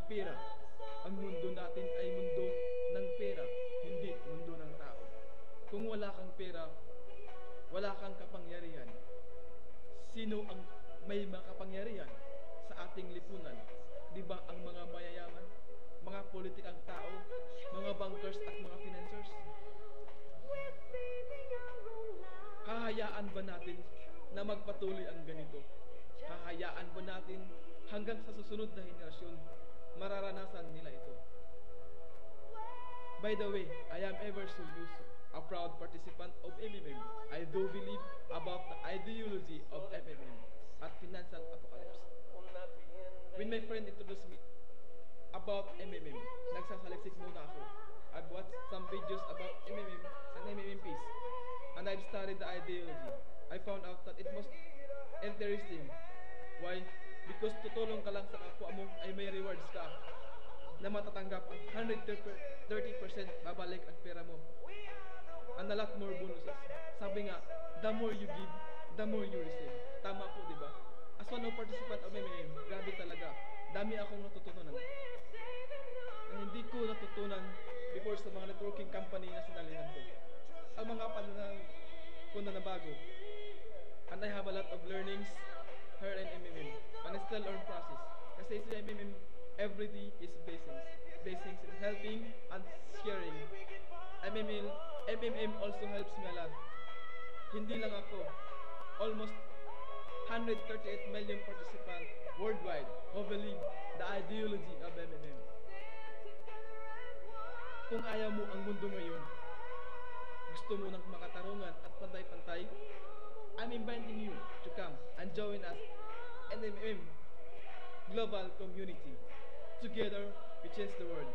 pera. Ang mundo natin ay mundo ng pera, hindi mundo ng tao. Kung wala kang pera, wala kang kapangyarihan. Sino ang may makapangyarihan sa ating lipunan? Di ba ang mga mayayaman, mga politikang tao, mga bankers at mga financiers? Hahayaan ba natin na magpatuloy ang ganito? Hahayaan ba natin hanggang sa susunod na henerasyon mararanasan nila ito? By the way, I am ever so used, a proud participant of MMM. I do believe about the ideology of MMM at financial apocalypse. When my friend introduced me about MMM, nagsasaliksik muna ako. I've watched some videos about MMM and MMMPs, and I've studied the ideology. I found out that it was interesting. Why? Because tutulong ka lang sa kapwa mo ay may rewards ka na matatanggap ang 130% babalik ang pera mo. And a lot more bonuses. Sabi nga, the more you give, the more you receive. Tama po, di ba? As one of participant of MMM, grabe talaga. Dami akong natutunan. Na hindi ko natutunan before sa mga networking company na sinalihan ko. Ang mga pananaw ko na nabago. And I have a lot of learnings here in MMM. And I still learn process. Kasi sa MMM, every day is blessings. Blessings in helping and sharing. MMM also helps me a lot. Hindi lang ako. Almost 138 million participants worldwide who believe the ideology of MMM. Kung ayaw mo ang mundo ngayon, gusto mo ng makatarungan at pantay-pantay, I'm inviting you to come and join us in MMM Global Community. Together, we change the world.